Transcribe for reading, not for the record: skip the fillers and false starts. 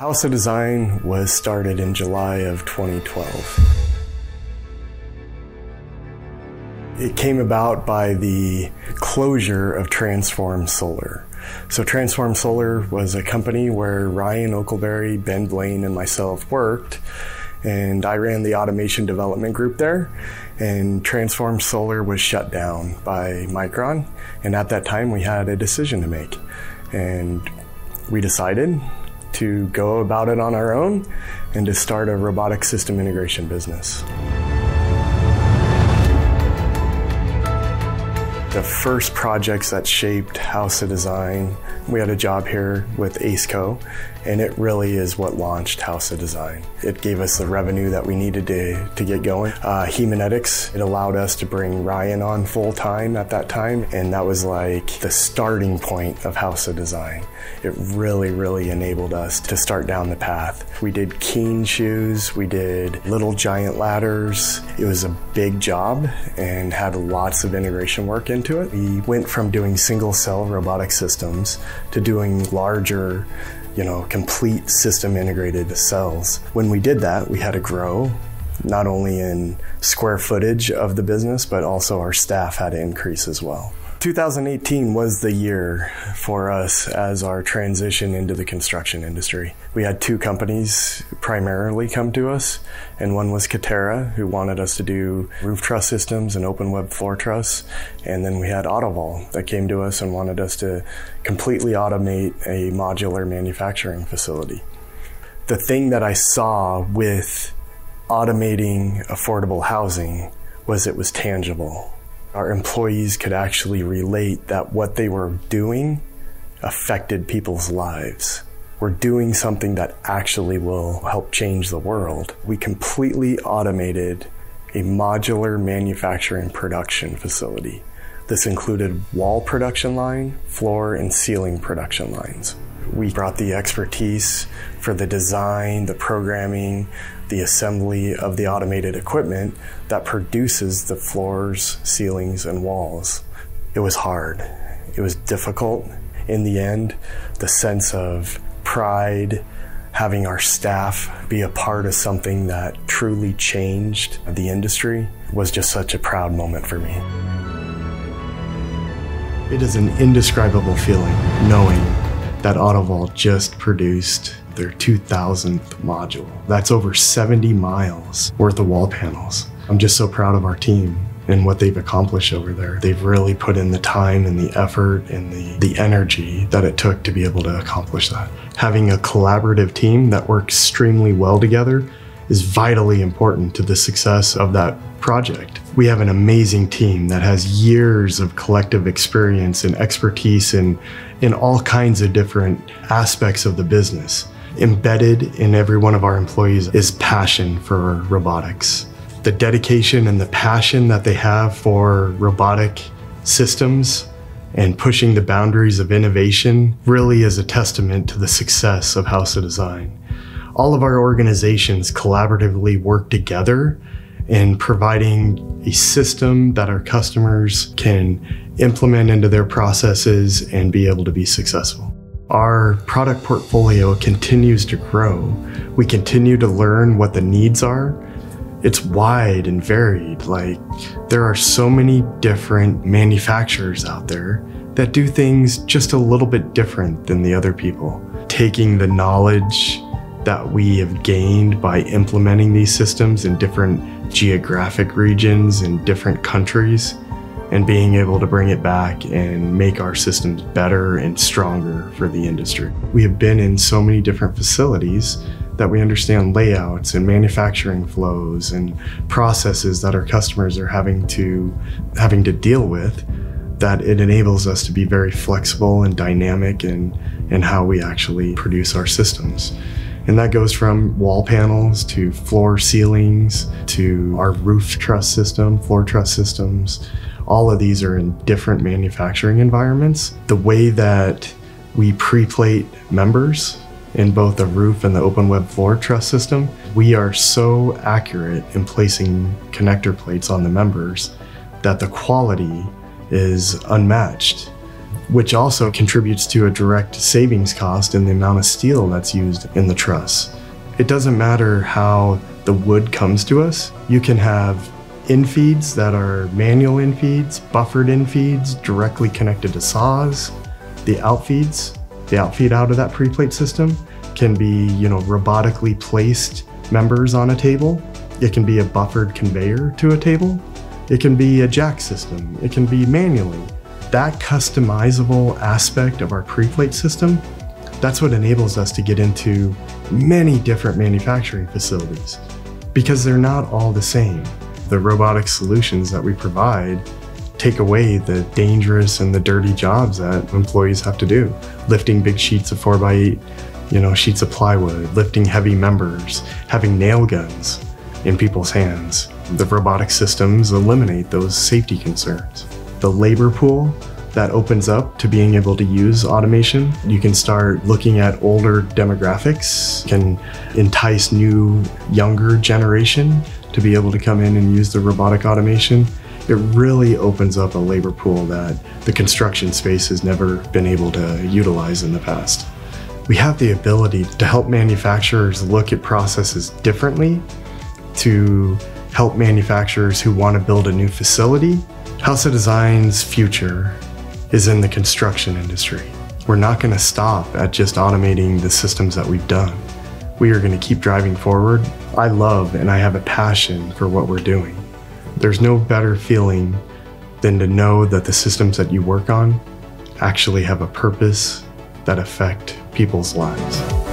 House of Design was started in July of 2012. It came about by the closure of Transform Solar. So Transform Solar was a company where Ryan Oakleberry, Ben Blaine, and myself worked, and I ran the automation development group there, and Transform Solar was shut down by Micron, and at that time we had a decision to make, and we decided to go about it on our own and to start a robotic system integration business. The first projects that shaped House of Design, we had a job here with ACECO, and it really is what launched House of Design. It gave us the revenue that we needed to get going. Hemanetics, it allowed us to bring Ryan on full time at that time, and that was like the starting point of House of Design. It really enabled us to start down the path. We did Keen shoes, we did little giant ladders. It was a big job and had lots of integration work into it. We went from doing single cell robotic systems to doing larger, complete system integrated cells. When we did that, we had to grow, not only in square footage of the business, but also our staff had to increase as well. 2018 was the year for us as our transition into the construction industry. We had two companies primarily come to us, and one was Katerra, who wanted us to do roof truss systems and open web floor truss, and then we had Autovol that came to us and wanted us to completely automate a modular manufacturing facility. The thing that I saw with automating affordable housing was it was tangible. Our employees could actually relate that what they were doing affected people's lives. We're doing something that actually will help change the world. We completely automated a modular manufacturing production facility. This included wall production line, floor and ceiling production lines. We brought the expertise for the design, the programming, the assembly of the automated equipment that produces the floors, ceilings, and walls. It was hard. It was difficult. In the end, the sense of pride, having our staff be a part of something that truly changed the industry was just such a proud moment for me. It is an indescribable feeling knowing that Autovol just produced their 2000th module. That's over 70 miles worth of wall panels. I'm just so proud of our team and what they've accomplished over there. They've really put in the time and the effort and the energy that it took to be able to accomplish that. Having a collaborative team that works extremely well together is vitally important to the success of that project. We have an amazing team that has years of collective experience and expertise in all kinds of different aspects of the business. Embedded in every one of our employees is passion for robotics. The dedication and the passion that they have for robotic systems and pushing the boundaries of innovation really is a testament to the success of House of Design. All of our organizations collaboratively work together in providing a system that our customers can implement into their processes and be able to be successful. Our product portfolio continues to grow. We continue to learn what the needs are. It's wide and varied. There are so many different manufacturers out there that do things just a little bit different than the other people. Taking the knowledge that we have gained by implementing these systems in different geographic regions in different countries and being able to bring it back and make our systems better and stronger for the industry. We have been in so many different facilities that we understand layouts and manufacturing flows and processes that our customers are having to deal with, that it enables us to be very flexible and dynamic in how we actually produce our systems. And that goes from wall panels to floor ceilings to our roof truss system, floor truss systems. All of these are in different manufacturing environments. The way that we pre-plate members in both the roof and the open web floor truss system, we are so accurate in placing connector plates on the members that the quality is unmatched. which also contributes to a direct savings cost in the amount of steel that's used in the truss. It doesn't matter how the wood comes to us. You can have infeeds that are manual infeeds, buffered infeeds directly connected to saws. The outfeed out of that preplate system can be, robotically placed members on a table. It can be a buffered conveyor to a table. It can be a jack system. It can be manually. That customizable aspect of our preplate system, that's what enables us to get into many different manufacturing facilities because they're not all the same. The robotic solutions that we provide take away the dangerous and the dirty jobs that employees have to do. Lifting big sheets of 4x8, sheets of plywood, lifting heavy members, having nail guns in people's hands. The robotic systems eliminate those safety concerns. The labor pool that opens up to being able to use automation. You can start looking at older demographics, can entice new, younger generation to be able to come in and use the robotic automation. It really opens up a labor pool that the construction space has never been able to utilize in the past. We have the ability to help manufacturers look at processes differently, to help manufacturers who want to build a new facility. House of Design's future is in the construction industry. We're not going to stop at just automating the systems that we've done. We are going to keep driving forward. I love and I have a passion for what we're doing. There's no better feeling than to know that the systems that you work on actually have a purpose that affect people's lives.